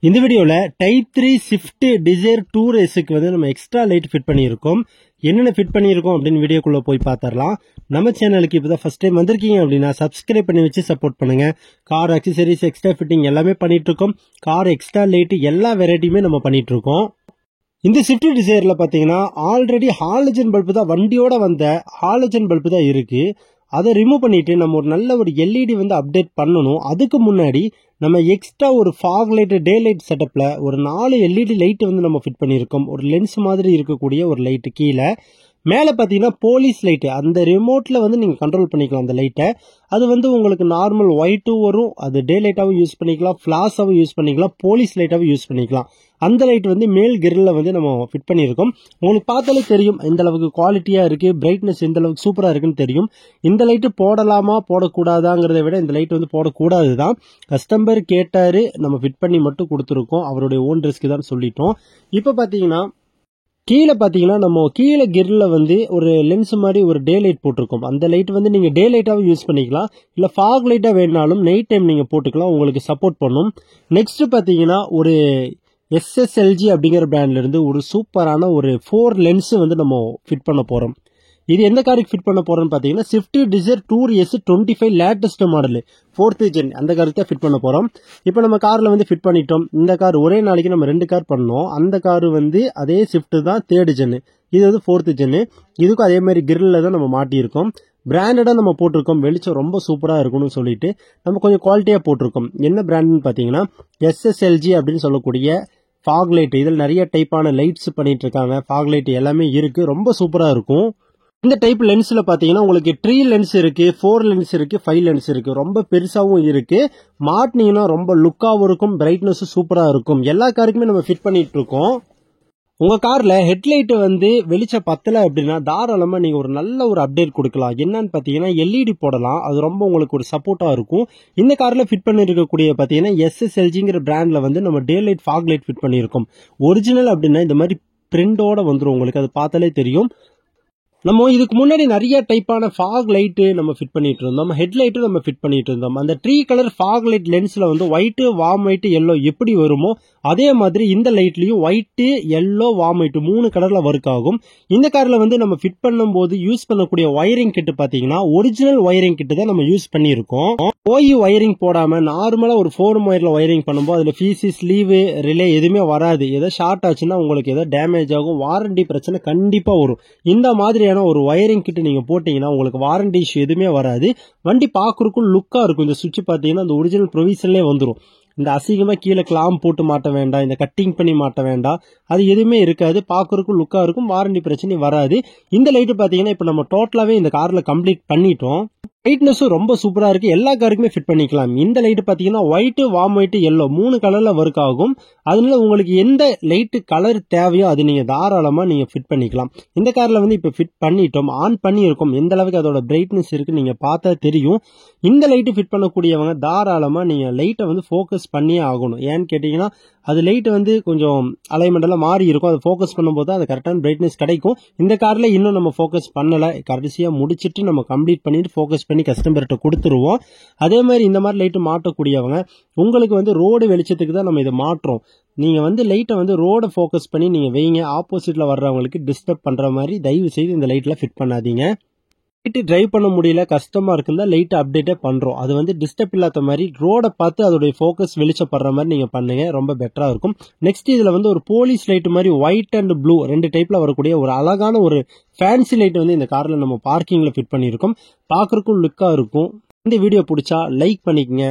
இந்த வீடியோல type 3 Swift desire 2 ரேஸுக்கு வந்து நம்ம எக்ஸ்ட்ரா லைட் ஃபிட் பண்ணியிருக்கோம். என்னென்ன ஃபிட் பண்ணியிருக்கோம் அப்படின்னு வீடியோக்குள்ள போய் பார்த்துடலாம். நம்ம சேனலுக்கு இப்போதான் ஃபர்ஸ்ட் டைம் வந்திருக்கீங்க அப்படின்னா சப்ஸ்கிரைப் பண்ணி வச்சு சப்போர்ட் பண்ணுங்க. கார் அக்சசரிஸ் எக்ஸ்ட்ரா ஃபிட்டிங் எல்லாமே பண்ணிட்டு இருக்கோம். கார் எக்ஸ்ட்ரா லைட் எல்லா வெரைட்டியுமே நம்ம பண்ணிட்டு இருக்கோம். இந்த ஸ்விஃப்ட் டிசைர்ல பாத்தீங்கன்னா ஆல்ரெடி ஹாலஜன் பல்பு தான், வண்டியோட வந்த ஹாலஜன் பல்பு தான் இருக்கு. அதை ரிமூவ் பண்ணிட்டு நம்ம ஒரு நல்ல ஒரு எல்இடி வந்து அப்டேட் பண்ணணும். அதுக்கு முன்னாடி நம்ம எக்ஸ்ட்ரா ஒரு ஃபாக் லைட் டே லைட் செட்டப்ல ஒரு 4 எல்இடி லைட் வந்து நம்ம ஃபிட் பண்ணியிருக்கோம். ஒரு லென்ஸ் மாதிரி இருக்கக்கூடிய ஒரு லைட் கீழே மேலே பார்த்தீங்கன்னா போலீஸ் லைட்டு, அந்த ரிமோட்ல வந்து நீங்கள் கண்ட்ரோல் பண்ணிக்கலாம் அந்த லைட்டை. அது வந்து உங்களுக்கு நார்மல் ஒயிட்டும் வரும், அது டே லைட்டாகவும் யூஸ் பண்ணிக்கலாம், ஃப்ளாஷாகவும் யூஸ் பண்ணிக்கலாம், போலீஸ் லைட்டாகவும் யூஸ் பண்ணிக்கலாம். அந்த லைட் வந்து மேல் கிரில்ல வந்து நம்ம ஃபிட் பண்ணியிருக்கோம். உங்களுக்கு பார்த்தாலே தெரியும் எந்த அளவுக்கு குவாலிட்டியாக இருக்குது, பிரைட்னஸ் எந்த அளவுக்கு சூப்பராக இருக்குன்னு தெரியும். இந்த லைட்டு போடலாமா போடக்கூடாதாங்கிறத விட இந்த லைட் வந்து போடக்கூடாது தான். கஸ்டமர் கேட்டாரு, நம்ம ஃபிட் பண்ணி மட்டும் கொடுத்துருக்கோம். அவருடைய ஓன் ரிஸ்க் தான் சொல்லிட்டோம். இப்போ பார்த்தீங்கன்னா கீழே பார்த்தீங்கன்னா நம்ம கீழே கிரில்ல வந்து ஒரு லென்ஸ் மாதிரி ஒரு டே லைட் போட்டிருக்கோம். அந்த லைட் வந்து நீங்கள் டே லைட்டாகவும் யூஸ் பண்ணிக்கலாம், இல்லை ஃபாக் லைட்டாக வேணாலும் நைட் டைம் நீங்கள் போட்டுக்கலாம், உங்களுக்கு சப்போர்ட் பண்ணும். நெக்ஸ்ட் பார்த்தீங்கன்னா ஒரு SSLG அப்படிங்கிற பிராண்ட்ல இருந்து ஒரு சூப்பரான ஒரு 4 லென்ஸ் வந்து நம்ம ஃபிட் பண்ண போகிறோம். இது எந்த காருக்கு ஃபிட் பண்ண போறோம்னு பார்த்தீங்கன்னா Swift Dzire 2S 25 latest model 4th gen அந்த காருக்கு தான் ஃபிட் பண்ண போகிறோம். இப்போ நம்ம காரில் வந்து ஃபிட் பண்ணிட்டோம். இந்த கார் ஒரே நாளைக்கு நம்ம 2 கார் பண்ணோம். அந்த காரு வந்து அதே ஸ்விஃப்ட் தான் 3rd ஜென், இது வந்து 4th ஜென். இதுக்கும் அதே மாதிரி கிரில்ல தான் நம்ம மாட்டியிருக்கோம். பிராண்டடாக நம்ம போட்டிருக்கோம். வெளிச்சம் ரொம்ப சூப்பராக இருக்கும்னு சொல்லிட்டு நம்ம கொஞ்சம் குவாலிட்டியாக போட்டிருக்கோம். என்ன பிராண்ட்னு பார்த்தீங்கன்னா SSLG அப்படின்னு சொல்லக்கூடிய ஃபாக் லைட். இதில் நிறைய டைப்பான லைட்ஸ் பண்ணிட்டு இருக்காங்க. ஃபாக் லைட் எல்லாமே இருக்கு, ரொம்ப சூப்பராக இருக்கும். இந்த டைப் லென்ஸ்ல பாத்தீங்கன்னா உங்களுக்கு 3 லென்ஸ் இருக்கு, 4 லென்ஸ் இருக்கு, 5 லென்ஸ் இருக்கு. ரொம்ப பெருசாவும் இருக்கு. மாட்டினீங்கன்னா ரொம்ப லுக்காவும் இருக்கும், பிரைட்னஸும் சூப்பரா இருக்கும். எல்லா காருக்குமே நம்ம ஃபிட் பண்ணிட்டு இருக்கோம். உங்க கார்ல ஹெட்லைட் வந்து வெளிச்சம் பத்தல அப்படின்னா தாராளமா நீங்க ஒரு நல்ல ஒரு அப்டேட் கொடுக்கலாம். என்னன்னு பாத்தீங்கன்னா எல்இடி போடலாம், அது ரொம்ப உங்களுக்கு ஒரு சப்போர்ட்டா இருக்கும். இந்த கார்ல ஃபிட் பண்ணிருக்கக்கூடிய பாத்தீங்கன்னா SSLGங்கிற பிராண்ட்ல வந்து நம்ம day light fog light fit பண்ணியிருக்கோம். ஒரிஜினல் அப்படின்னா இந்த மாதிரி பிரிண்டோட வந்துடும், உங்களுக்கு அது பார்த்தாலே தெரியும். நம்ம இதுக்கு முன்னாடி நிறைய டைப்பான ஃபாக் லைட்டு நம்ம ஃபிட் பண்ணிட்டு இருந்தோம், ஹெட்லைட்டும் நம்ம ஃபிட் பண்ணிட்டு இருந்தோம். அந்த 3 கலர் ஃபாக் லைட் லென்ஸ்ல வந்து ஒயிட்டு, வார்ம் ஒயிட், எல்லோ எப்படி வருமோ அதே மாதிரி இந்த லைட்லயும் ஒயிட்டு, எல்லோ, வார்ம் ஒயிட் 3 கலர்ல ஒர்க் ஆகும். இந்த கார்ல வந்து நம்ம ஃபிட் பண்ணும்போது யூஸ் பண்ணக்கூடிய ஒயரிங் கிட் பாத்தீங்கன்னா ஒரிஜினல் ஒயரிங் கிட் தான் நம்ம யூஸ் பண்ணியிருக்கோம். ஓய் ஒயரிங் போடாம நார்மலா ஒரு 4 ஒயர்ல ஒயரிங் பண்ணும்போது அதுல ஃபீசி, ஸ்லீவ், ரிலே எதுவுமே வராது. ஏதோ ஷார்ட் ஆச்சுன்னா உங்களுக்கு ஏதோ டேமேஜ் ஆகும், வாரண்டி பிரச்சனை கண்டிப்பா வரும். இந்த மாதிரியான ஒரு ஒயரிங் கிட் நீங்க போட்டீங்கன்னா உங்களுக்கு வாரண்டி இஷ்யூ எதுவுமே வராது. வண்டி பாக்குறதுக்கும் லுக்கா இருக்கும். இந்த சுவிட்ச் பாத்தீங்கன்னா அந்த ஒரிஜினல் ப்ரொவிஷன்லேயே வந்துடும். இந்த அசிங்கமா கீழே கிளாம் போட்டு மாட்ட வேண்டாம், இந்த கட்டிங் பண்ணி மாட்ட வேண்டாம், அது எதுவுமே இருக்காது. பாக்குறதுக்கும் லுக்கா இருக்கும், வாரண்டி பிரச்சனை வராது. இந்த லைட் பாத்தீங்கன்னா இப்ப நம்ம டோட்டலாவே இந்த கார்ல கம்ப்ளீட் பண்ணிட்டோம். பிரைட்னஸும் ரொம்ப சூப்பரா இருக்கு, எல்லா காருக்குமே ஃபிட் பண்ணிக்கலாம். இந்த லைட் பாத்தீங்கன்னா ஒயிட், வார்ம் ஒயிட், எல்லோ 3 கலர்ல ஒர்க் ஆகும். அதனால உங்களுக்கு எந்த லைட் கலர் தேவையோ அது நீங்க தாராளமா நீங்க ஃபிட் பண்ணிக்கலாம். இந்த கார்ல வந்து இப்ப ஃபிட் பண்ணிட்டோம், ஆன் பண்ணியிருக்கோம். எந்த அளவுக்கு அதோட பிரைட்னஸ் இருக்கு நீங்க பார்த்தா தெரியும். இந்த லைட் ஃபிட் பண்ணக்கூடியவங்க தாராளமா நீங்க லைட்டை வந்து ஃபோக்கஸ் பண்ணியே ஆகணும். ஏன்னு கேட்டீங்கன்னா அது லைட் வந்து கொஞ்சம் அலைன்மெண்டெல்லாம் மாறி இருக்கும், அதை ஃபோக்கஸ் பண்ணும்போது அது கரெக்டான பிரைட்னஸ் கிடைக்கும். இந்த கார்ல இன்னும் நம்ம ஃபோக்கஸ் பண்ணல, கடைசியா முடிச்சிட்டு நம்ம கம்ப்ளீட் பண்ணிட்டு ஃபோக்கஸ் பண்ணி கஸ்டமர்கிட்ட கொடுத்துருவோம். அதே மாதிரி இந்த மாதிரி லைட்டு மாட்டக்கூடியவங்க உங்களுக்கு வந்து ரோடு வெளிச்சத்துக்கு தான் நம்ம இதை மாட்டுறோம். நீங்க வந்து லைட்டை வந்து ரோட ஃபோக்கஸ் பண்ணி நீங்க வைங்க. ஆப்போசிட்ல வர்றவங்களுக்கு டிஸ்டர்ப் பண்ற மாதிரி தயவு செய்து இந்த லைட்ல ஃபிட் பண்ணாதீங்க. லைட்டு டிரைவ் பண்ண முடியல, கஷ்டமா இருக்குன்னா லைட் அப்டேட்டே பண்றோம். அது வந்து டிஸ்டர்ப் இல்லாத மாதிரி ரோட பார்த்து அதோடைய ஃபோக்கஸ் வெளிச்சப்படுற மாதிரி நீங்க பண்ணுங்க, ரொம்ப பெட்டரா இருக்கும். நெக்ஸ்ட் இதுல வந்து ஒரு போலீஸ் லைட் மாதிரி ஒயிட் அண்ட் ப்ளூ 2 டைப்ல வரக்கூடிய ஒரு அழகான ஒரு ஃபேன்சி லைட் வந்து இந்த கார்ல நம்ம பார்க்கிங்ல ஃபிட் பண்ணியிருக்கோம். பார்க்கறதுக்கும் லுக்கா இருக்கும். இந்த வீடியோ பிடிச்சா லைக் பண்ணிக்கங்க,